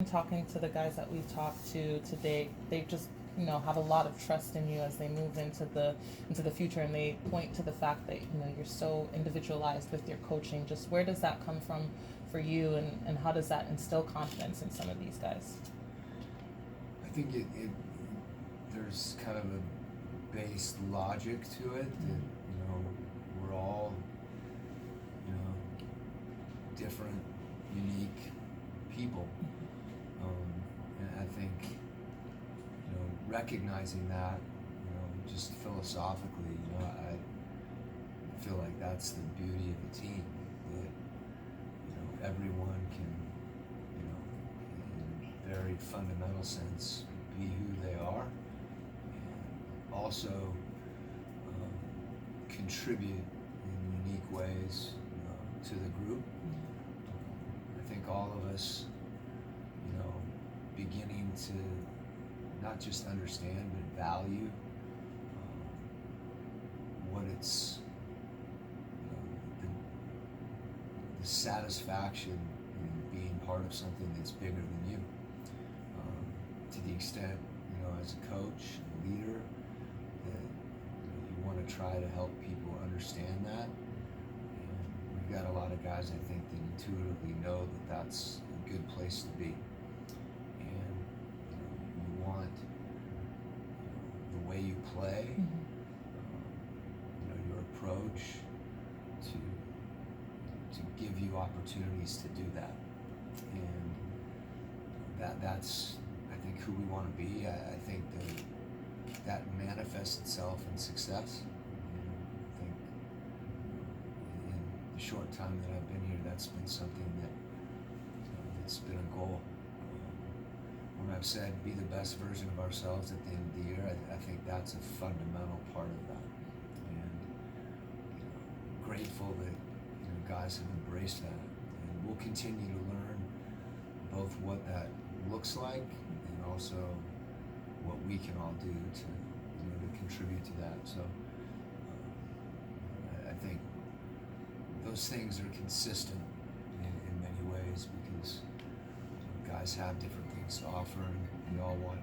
Talking to the guys that we've talked to today, they just have a lot of trust in you as they move into the future, and they point to the fact that you're so individualized with your coaching. Just where does that come from for you, and how does that instill confidence in some of these guys? I think it there's kind of a base logic to it that we're all different, unique people, and I think recognizing that just philosophically, I feel like that's the beauty of the team, that everyone can in a very fundamental sense be who they are, and also contribute in unique ways to the group. I think all of us, beginning to not just understand but value what it's, the satisfaction in being part of something that's bigger than you. To the extent, as a coach, a leader, that you want to try to help people understand that. And we've got a lot of guys, I think, that intuitively know that that's a good place to be. And you want the way you play, your approach to give you opportunities to do that. And that's I think who we want to be. I think that manifests itself in success. I think in the short time that I've been here, that's been something that's been a goal. When I've said be the best version of ourselves at the end of the year, I think that's a fundamental part of that. And grateful that guys have embraced that, and we'll continue to learn both what that looks like and also what we can all do to contribute to that. So I think those things are consistent in many ways, because guys have different things to offer, and we all want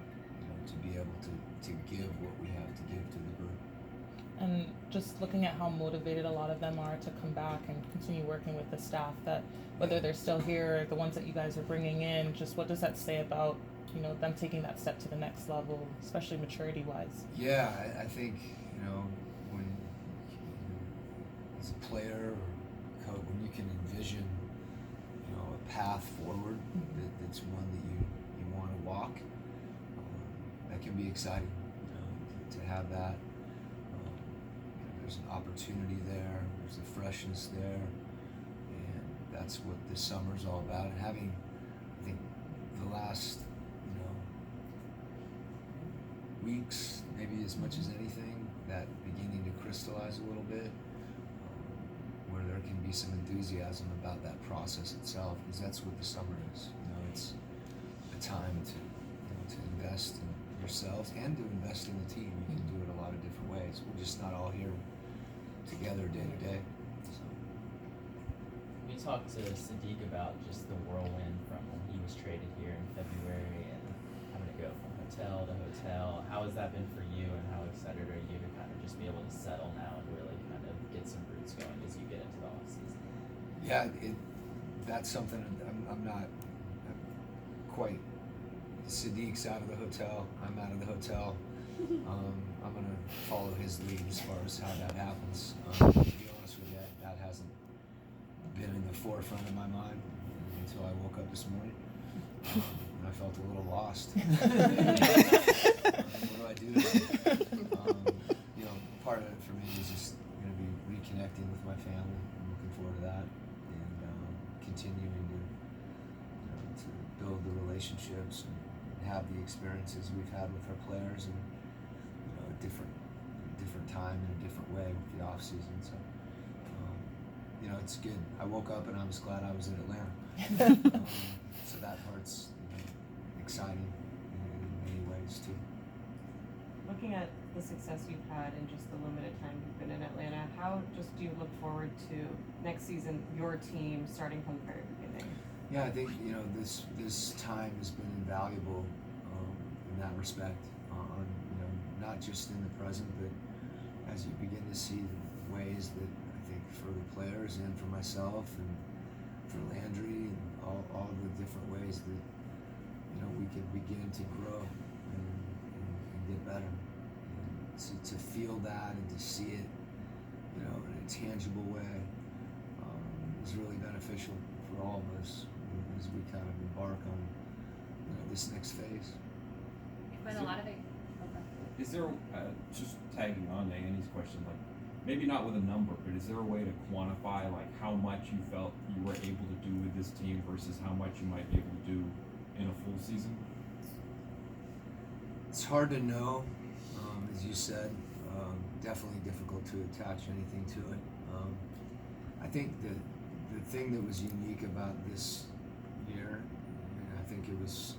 to be able to give what we have to give to the group. And just looking at how motivated a lot of them are to come back and continue working with the staff, that whether they're still here or the ones that you guys are bringing in, just what does that say about them taking that step to the next level, especially maturity wise? Yeah, I think when as a player or coach, when you can envision a path forward that's one that you want to walk, that can be exciting. To have that. There's an opportunity there, there's a freshness there, and that's what this summer's all about. And having, I think, the last, weeks, maybe as much as anything, that beginning to crystallize a little bit, where there can be some enthusiasm about that process itself, because that's what the summer is. It's a time to invest in yourselves and to invest in the team. You can do it a lot of different ways. We're just not all here together day to day. So. We talked to Sadiq about just the whirlwind from when he was traded here in February and having to go from hotel to hotel. How has that been for you, and how excited are you to kind of just be able to settle now and really kind of get some roots going as you get into the off season? Yeah, that's something I'm not quite. Sadiq's out of the hotel. I'm out of the hotel. I'm going to follow his lead as far as how that happens. To be honest with you, that hasn't been in the forefront of my mind until I woke up this morning. And I felt a little lost. What do I do today? Part of it for me is just going to be reconnecting with my family. I'm looking forward to that, and continuing to build the relationships and have the experiences we've had with our players, and a different time in a different way with the off season. So it's good. I woke up and I was glad I was in Atlanta. So that part's exciting in many ways too. Looking at the success you've had in just the limited time you've been in Atlanta, how just do you look forward to next season, your team starting from the very beginning? Yeah, I think this time has been invaluable in that respect. On not just in the present, but as you begin to see the ways that I think for the players and for myself and for Landry and all the different ways that we can begin to grow and get better. And to feel that and to see it, in a tangible way, is really beneficial for all of us as we kind of embark on this next phase. Quite a lot of it. Is there, just tagging on to Annie's question, like maybe not with a number, but is there a way to quantify like how much you felt you were able to do with this team versus how much you might be able to do in a full season? It's hard to know, as you said. Definitely difficult to attach anything to it. I think the thing that was unique about this year, and I think it was,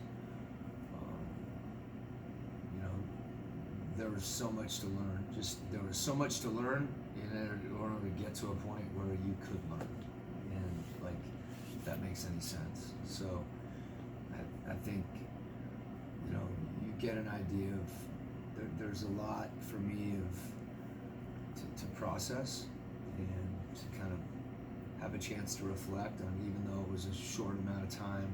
there was so much to learn. There was so much to learn in order to get to a point where you could learn, and like if that makes any sense. So I think you get an idea of there's a lot for me to process and to kind of have a chance to reflect on, even though it was a short amount of time,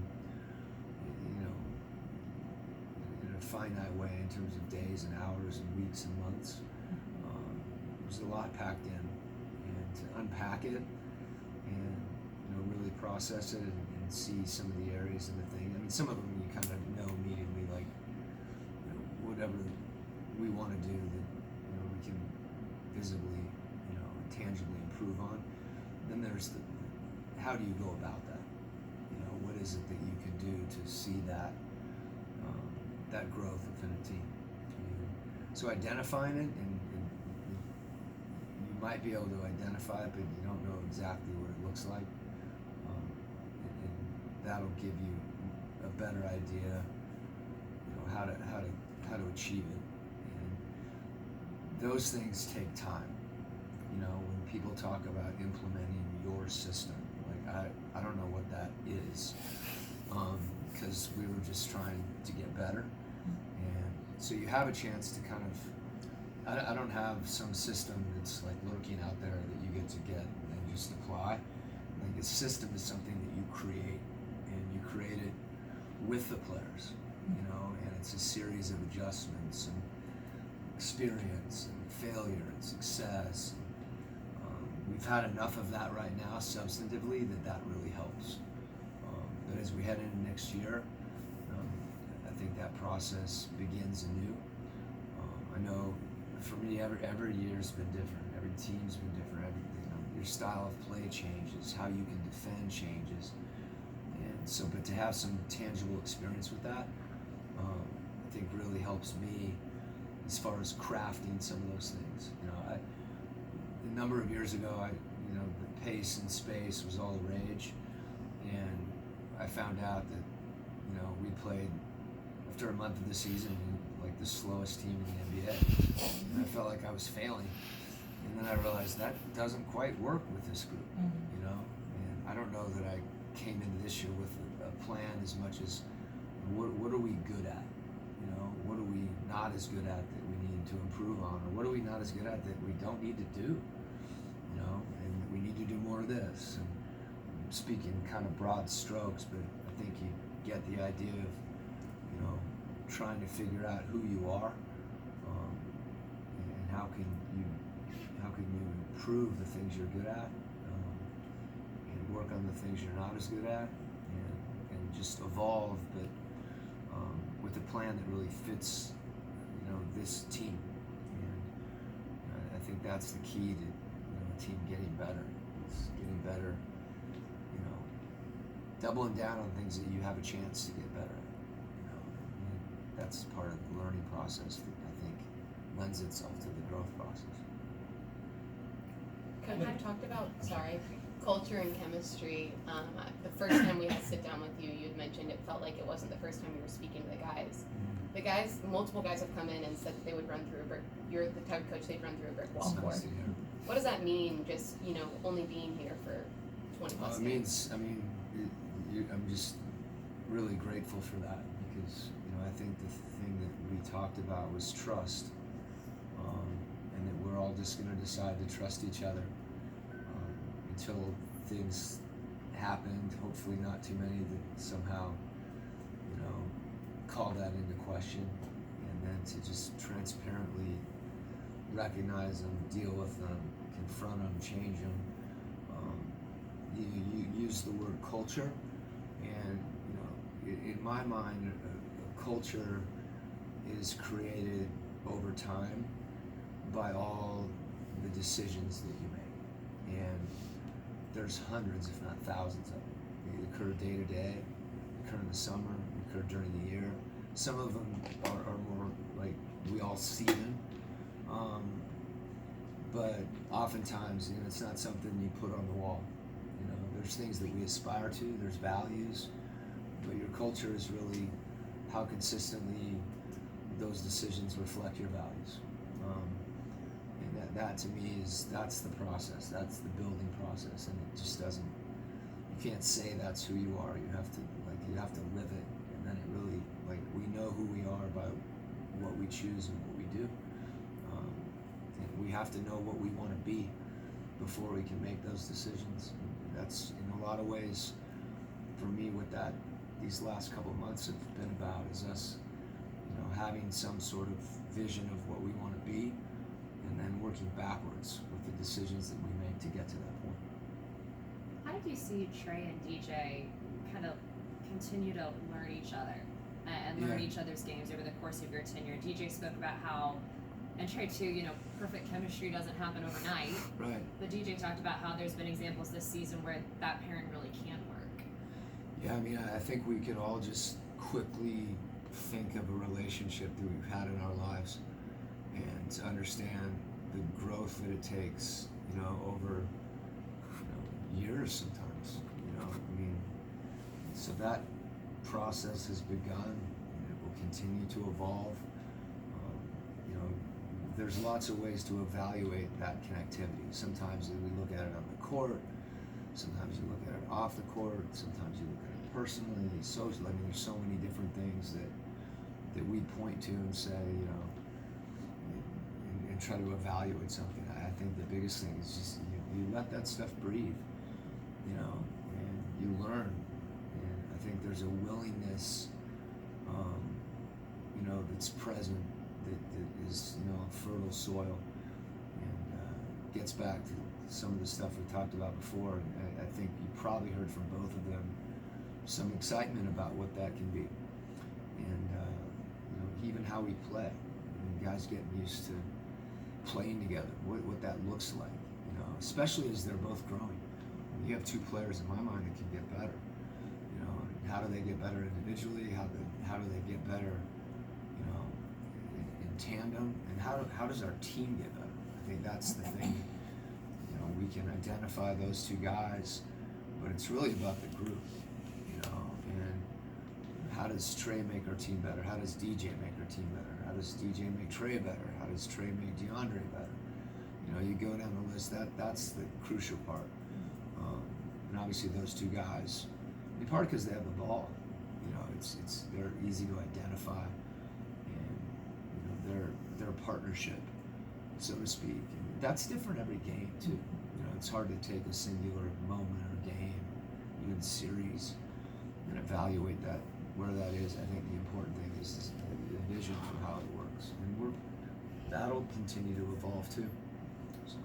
in a finite way in terms of days and hours and weeks and months. There's a lot packed in, and to unpack it and really process it and see some of the areas in the thing. I mean, some of them you kind of know immediately, like whatever we want to do that we can visibly, tangibly improve on. Then there's how do you go about that? What is it that you can do to see that that growth within a team? So identifying it, and you might be able to identify it, but you don't know exactly what it looks like, and that'll give you a better idea, how to achieve it. And those things take time. When people talk about implementing your system, like I don't know what that is, because we were just trying to get better. And so you have a chance to kind of, I don't have some system that's like lurking out there that you get to get and just apply. Like a system is something that you create, and you create it with the players, and it's a series of adjustments and experience and failure and success. We've had enough of that right now substantively that really helps. But as we head into next year, I think that process begins anew. I know for me, every year's been different. Every team's been different. Your style of play changes. How you can defend changes. And so, but to have some tangible experience with that, I think really helps me as far as crafting some of those things. A number of years ago, the pace and space was all the rage, and I found out that, we played after a month of the season like the slowest team in the NBA, and I felt like I was failing. And then I realized that doesn't quite work with this group, And I don't know that I came into this year with a plan as much as what are we good at, what are we not as good at that we need to improve on, or what are we not as good at that we don't need to do, and we need to do more of this. And I'm speaking kind of broad strokes, but I think you get the idea of, trying to figure out who you are, and how can you improve the things you're good at, and work on the things you're not as good at, and just evolve, but with a plan that really fits, this team. And I think that's the key to a team getting better. It's getting better, doubling down on things that you have a chance to get better at. And that's part of the learning process that I think lends itself to the growth process. Quin, I've talked about, culture and chemistry. The first time we had to sit down with you, you had mentioned it felt like it wasn't the first time you were speaking to the guys. The guys, multiple guys have come in and said that they would run through a brick. You're the type of coach they'd run through a brick wall It's for. nice to hear. What does that mean? Just only being here for 20 plus It years. means, I'm just really grateful for that because I think the thing that we talked about was trust, and that we're all just going to decide to trust each other until things happened. Hopefully, not too many that somehow call that into question, and then to just transparently recognize them, deal with them, confront them, change them. You use the word culture, and in my mind, a culture is created over time by all the decisions that you make, and there's hundreds, if not thousands, of them. They occur day to day, occur in the summer, occur during the year. Some of them are more like we all see them, but oftentimes it's not something you put on the wall. There's things that we aspire to, there's values, but your culture is really how consistently those decisions reflect your values. And that to me that's the process, that's the building process, and it just doesn't, you can't say that's who you are, you have to live it, and then it really, we know who we are by what we choose and what we do. And we have to know what we want to be before we can make those decisions. That's in a lot of ways for me what these last couple of months have been about, is us having some sort of vision of what we want to be, and then working backwards with the decisions that we make to get to that point. How did you see Trey and DJ kind of continue to learn each other and learn each other's games over the course of your tenure? DJ spoke about how, and Trey too, perfect chemistry doesn't happen overnight. Right. But DJ talked about how there's been examples this season where that pairing really can work. Yeah, I think we can all just quickly think of a relationship that we've had in our lives, and to understand the growth that it takes, over years sometimes. So that process has begun, and it will continue to evolve. There's lots of ways to evaluate that connectivity. Sometimes we look at it on the court, sometimes you look at it off the court, sometimes you look at it personally, socially. There's so many different things that we point to and say, and try to evaluate something. I think the biggest thing is just you let that stuff breathe, and you learn. And I think there's a willingness, that's present, that is, fertile soil, and gets back to some of the stuff we talked about before. And I think you probably heard from both of them some excitement about what that can be, and even how we play. Guys getting used to playing together, what that looks like, especially as they're both growing. You have two players in my mind that can get better. How do they get better individually? How do they get better, in tandem? And how does our team get better? I think that's the thing. We can identify those two guys, but it's really about the group. And how does Trey make our team better? How does DJ make our team better? How does DJ make Trey better? How does Trey make DeAndre better? You go down the list. That's the crucial part. And obviously those two guys, in part because they have the ball. They're easy to identify, and their partnership, so to speak. And that's different every game too. It's hard to take a singular moment or game, even series, and evaluate that where that is. I think the important thing is the vision for how it works, and that'll continue to evolve too. So.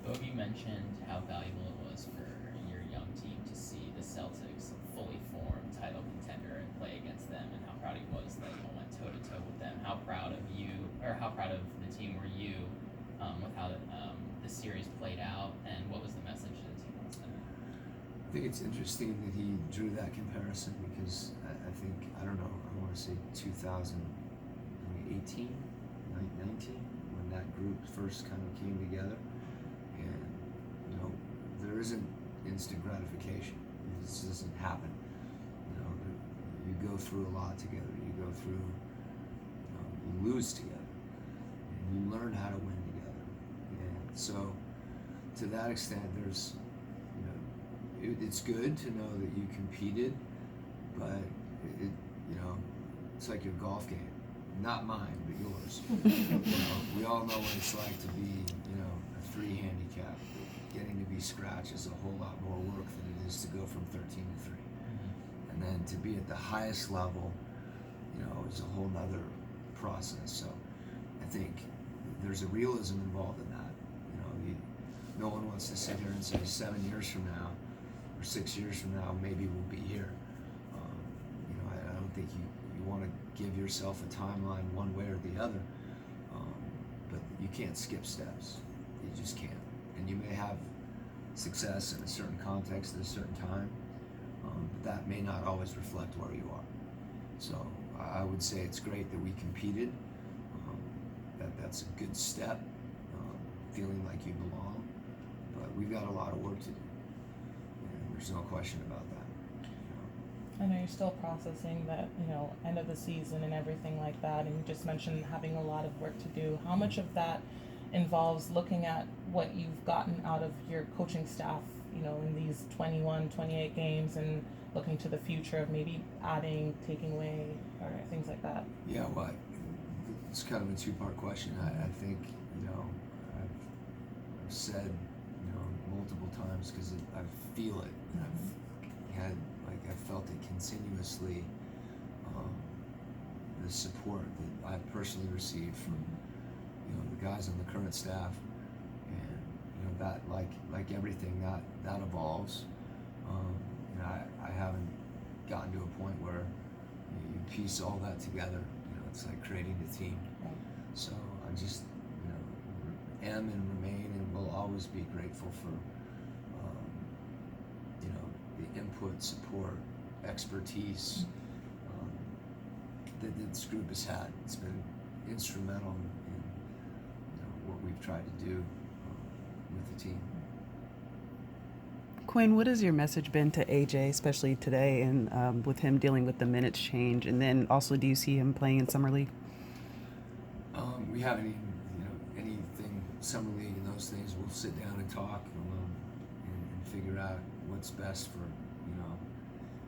Bogey mentioned how valuable it was for your young team to see the Celtics fully formed title contender and play against them, and how proud he was that you all went toe to toe with them. How proud of the team were you with how the series played out, and what was the message to the team last night? I think it's interesting that he drew that comparison, because I think, I want to say 2018, 19, when that group first kind of came together. And, there isn't instant gratification. This doesn't happen. You go through a lot together. You go through, you lose together. And you learn how to win together. And so, to that extent, there's, it's good to know that you competed, but it it's like your golf game, not mine, but yours. We all know what it's like to be a 3 handicap. Getting to be scratch is a whole lot more work than it is to go from 13 to 3, and then to be at the highest level, is a whole nother process. So I think there's a realism involved in that. No one wants to sit here and say 7 years from now or 6 years from now maybe we'll be here. I don't think you want to give yourself a timeline one way or the other, but you can't skip steps. You just can't. And you may have success in a certain context at a certain time, but that may not always reflect where you are. So I would say it's great that we competed. That's a good step, feeling like you belong. But we've got a lot of work to do, and there's no question about that. I know you're still processing that, end of the season and everything like that, and you just mentioned having a lot of work to do. How much of that involves looking at what you've gotten out of your coaching staff, in these 21, 28 games, and looking to the future of maybe adding, taking away, or things like that? Yeah, well, it's kind of a 2-part question. I think, I've said, multiple times, because I feel it, and I've felt it continuously, the support that I've personally received from, the guys on the current staff, and, that, like everything, that evolves. I haven't gotten to a point where you piece all that together. It's like creating a team. Right. So I just, am and remain and will always be grateful for, the input, support, expertise that this group has had. It's been instrumental in what we've tried to do with the team. Quin, what has your message been to AJ, especially today, and with him dealing with the minutes change? And then also, do you see him playing in Summer League? We haven't even, anything Summer League and those things. We'll sit down and talk and figure out what's best for,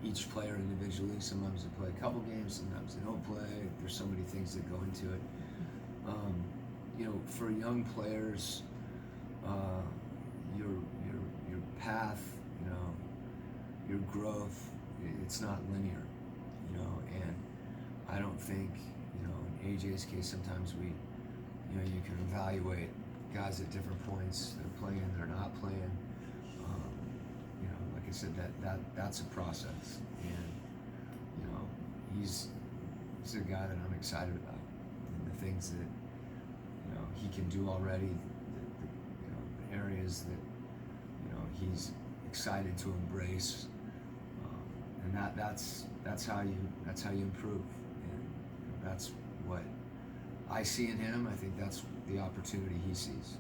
each player individually. Sometimes they play a couple games, sometimes they don't play. There's so many things that go into it. For young players, your path, your growth, it's not linear, and I don't think, in AJ's case, sometimes you can evaluate guys at different points. They're playing, they're not playing. Like I said, that's a process, and he's a guy that I'm excited about, and the things that he can do already, the areas that he's excited to embrace, and that's how you improve, and that's what I see in him. I think that's the opportunity he sees.